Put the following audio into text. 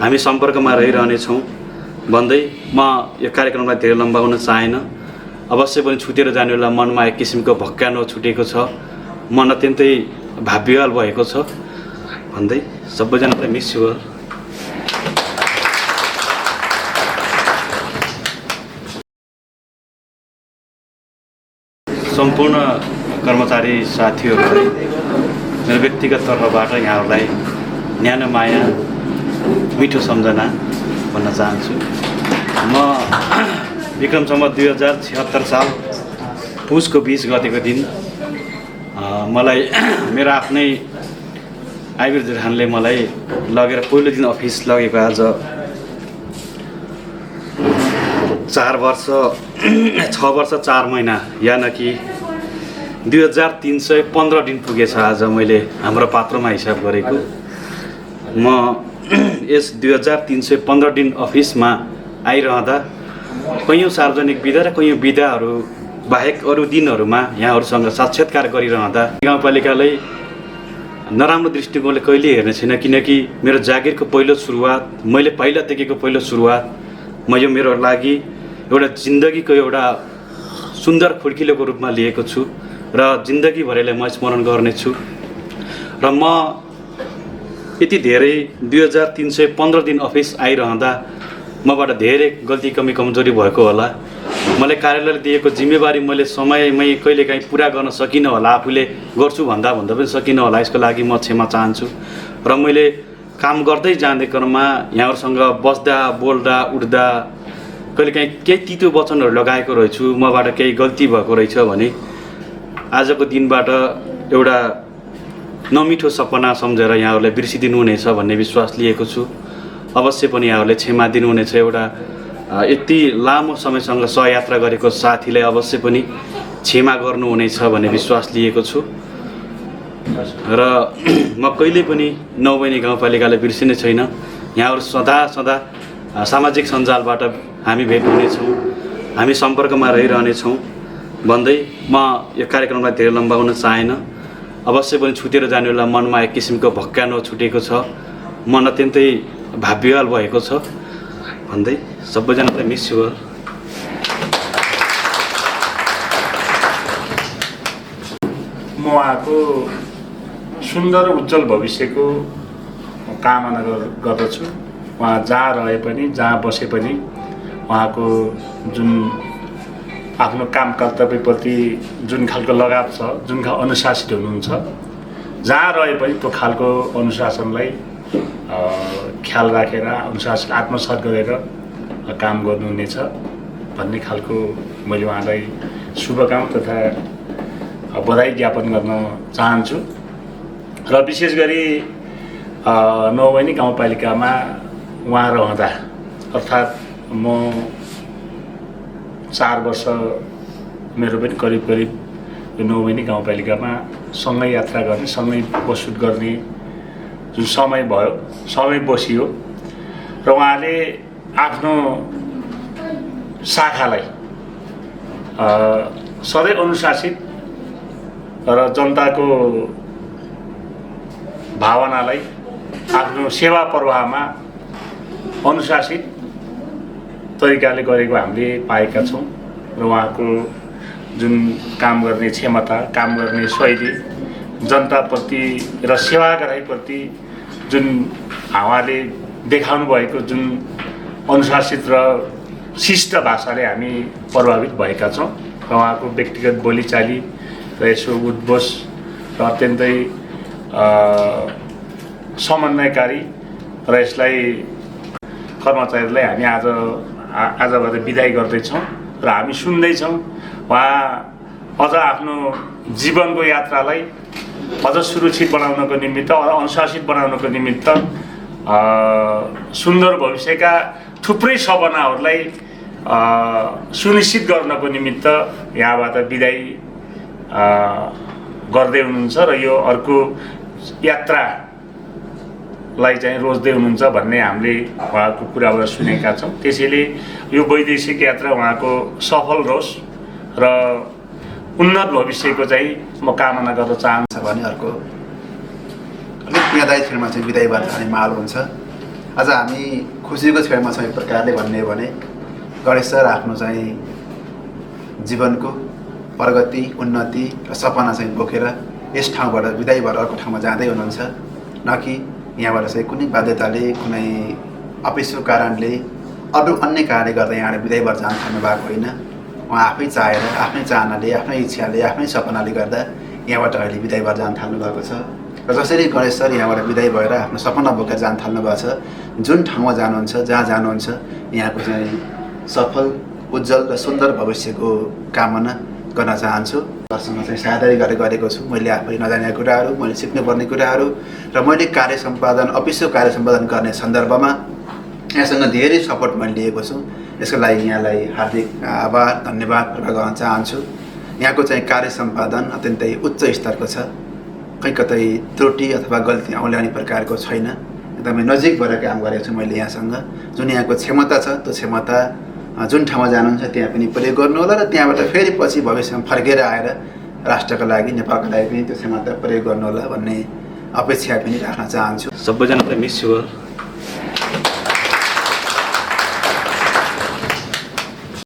हामी सम्पर्कमा रहिरहनेछौँ भन्दै म यो कार्यक्रमलाई धेरै लम्बाउन चाहेन। अवश्य पनि छुटेर जाने बेला मनमा एक किसिमको भक्कानो छुटेको छ, मन अत्यन्तै भावविह्वल भएको छ भन्दै सबैजनालाई मिस यु अल। सम्पूर्ण कर्मचारी साथीहरूलाई मेरो व्यक्तिगत तर्फबाट यहाँहरूलाई न्यानो माया मिठो सम्झना भन्न चाहन्छु। म विक्रम सम्वत 2076 साल पुसको 20 गतेको दिन मलाई मेरो आफ्नै आइबिर जेठानले मलाई लगेर पहिलो दिन अफिस लगेको आज 6 वर्ष 4 महिना यानि कि 2315 दिन पुगेछ आज मैले हाम्रो पात्रमा हिसाब गरेको। म यस 2315 दिन अफिसमा आइरहँदा कैयौँ सार्वजनिक विधा र कैयौँ विधाहरू बाहेक अरू दिनहरूमा यहाँहरूसँग साक्षात्कार गरिरहँदा गाउँपालिकालाई नराम्रो दृष्टिकोणले कहिले हेर्ने छैन, किनकि मेरो जागिरको पहिलो सुरुवात, मैले पहिला देखेको पहिलो सुरुवात म यो मेरो लागि एउटा जिन्दगीको एउटा सुन्दर खुड्किलोको रूपमा लिएको छु र जिन्दगीभरिलाई म स्मरण गर्नेछु। र म यति धेरै 2315 दिन अफिस आइरहँदा मबाट धेरै गल्ती कमी कमजोरी भएको होला। मलाई कार्यालयले दिएको जिम्मेवारी मैले समयमै कहिलेकाहीँ पुरा गर्न सकिनँ होला, आफूले गर्छु भन्दा पनि सकिनँ होला, यसको लागि म क्षमा चाहन्छु। र मैले काम गर्दै जाँदै क्रममा यहाँहरूसँग बस्दा बोल्दा उठ्दा कहिलेकाहीँ केही तितो वचनहरू लगाएको रहेछु, मबाट केही गल्ती भएको रहेछ भने आजको दिनबाट एउटा नमिठो सपना सम्झेर यहाँहरूलाई बिर्सिदिनु हुनेछ भन्ने विश्वास लिएको छु। अवश्य पनि यहाँहरूले क्षमा दिनुहुनेछ। एउटा यति लामो समयसँग सहयात्रा गरेको साथीलाई अवश्य पनि क्षमा गर्नुहुनेछ भन्ने विश्वास लिएको छु। र म कहिल्यै पनि नौबनी गाउँपालिकालाई बिर्सिने छैन। यहाँहरू सदा सामाजिक सञ्जालबाट हामी भेट हुनेछौँ, हामी सम्पर्कमा रहिरहनेछौँ भन्दै म यो कार्यक्रमलाई धेरै लम्बाउन चाहेन। अवश्य पनि छुटेर जाने बेला मनमा एक किसिमको भक्कानो छुटेको छ, मन अत्यन्तै भावविह्वल भएको छ भन्दै सबैजनालाई मिस यु अल। म उहाँको सुन्दर उज्जवल भविष्यको कामना गर्दछु। उहाँ जहाँ रहे पनि जहाँ बसे पनि उहाँको जुन आफ्नो काम कर्तव्यप्रति जुन खालको लगाव छ, जुन अनुशासित हुनुहुन्छ, जहाँ रहे पनि त्यो खालको अनुशासनलाई ख्याल राखेर अनुशासन आत्मसात गरेर काम गर्नुहुनेछ भन्ने खालको मैले उहाँलाई शुभकामना तथा बधाई ज्ञापन गर्न चाहन्छु। र विशेष गरी नौबनी गाउँपालिकामा उहाँ रहँदा अर्थात् म 4 वर्ष मेरो पनि करिब यो नौबनी गाउँपालिकामा सँगै यात्रा गर्ने, सँगै बसुट गर्ने जुन समय भयो, समय बसियो र उहाँले आफ्नो शाखालाई सधैँ अनुशासित र जनताको भावनालाई आफ्नो सेवा प्रवाहमा अनुशासित तरिकाले गरेको हामीले पाएका छौँ। र उहाँको जुन काम गर्ने क्षमता, काम गर्ने शैली, जनताप्रति र सेवाग्राहीप्रति जुन उहाँले देखाउनु भएको जुन अनुशासित र शिष्ट भाषाले हामी प्रभावित भएका छौँ। र उहाँको व्यक्तिगत बोलीचाली र यसो उद्बोस र अत्यन्तै समन्वयकारी र यसलाई कर्मचारीलाई हामी आजबाट बिदाई गर्दैछौँ र हामी सुन्दैछौँ। उहाँ अझ आफ्नो जीवनको यात्रालाई अझ सुरक्षित बनाउनको निमित्त, अनुशासित बनाउनको निमित्त, सुन्दर भविष्यका थुप्रै सपनाहरूलाई सुनिश्चित गर्नको निमित्त यहाँबाट बिदाई गर्दै हुनुहुन्छ र यो अर्को यात्रालाई चाहिँ रोज्दै हुनुहुन्छ भन्ने हामीले उहाँको कुराबाट सुनेका छौँ। त्यसैले यो वैदेशिक यात्रा उहाँको सफल रहोस् र उन्नत भविष्यको चाहिँ म कामना गर्न चाहन्छु भने अर्को अलिक पेदाई फिल्ममा चाहिँ बिदाईबाट जाने माहौल हुन्छ। अझ हामी खुसीको क्षणमा छौँ एक प्रकारले भन्ने हो भने गणेश सर आफ्नो चाहिँ जीवनको प्रगति उन्नति र सपना चाहिँ बोकेर यस ठाउँबाट विदाई भएर अर्को ठाउँमा जाँदै हुनुहुन्छ, न कि यहाँबाट चाहिँ कुनै बाध्यताले कुनै अफिसको कारणले अरू अन्य कारणले गर्दा यहाँबाट विदाई भएर जान थाल्नु भएको होइन। उहाँ आफै चाहेर आफ्नै चाहनाले आफ्नै इच्छाले आफ्नै सपनाले गर्दा यहाँबाट अहिले विदाई भएर जान थाल्नु भएको छ। र जसरी गणेश सर यहाँबाट विदाई भएर आफ्नो सपना बोकेर जान थाल्नु भएको छ, जुन ठाउँमा जानुहुन्छ जहाँ जानुहुन्छ यहाँको चाहिँ सफल उज्जवल र सुन्दर भविष्यको कामना गर्न चाहन्छु। सरसँग चाहिँ साझेदारी गरेको छु मैले आफै नजानेका कुराहरू, मैले सिक्नुपर्ने कुराहरू र मैले कार्य सम्पादन अफिसको कार्य सम्पादन गर्ने सन्दर्भमा यहाँसँग धेरै सपोर्ट मैले लिएको छु। यसको लागि यहाँलाई हार्दिक आभार धन्यवाद प्रकट गर्न चाहन्छु। यहाँको चाहिँ कार्य सम्पादन अत्यन्तै उच्च स्तरको छ, कहीँ कतै त्रुटि अथवा गल्ती आउने प्रकारको छैन। एकदमै नजिक भएर काम गरेको छु मैले यहाँसँग। जुन यहाँको क्षमता छ त्यो क्षमता जुन ठाउँमा जानुहुन्छ त्यहाँ पनि प्रयोग गर्नु होला र त्यहाँबाट फेरि पछि भविष्यमा फर्केर आएर राष्ट्रको लागि नेपालको लागि पनि त्यो क्षमता प्रयोग गर्नु होला भन्ने अपेक्षा पनि राख्न चाहन्छु। सबैजनालाई मिस यु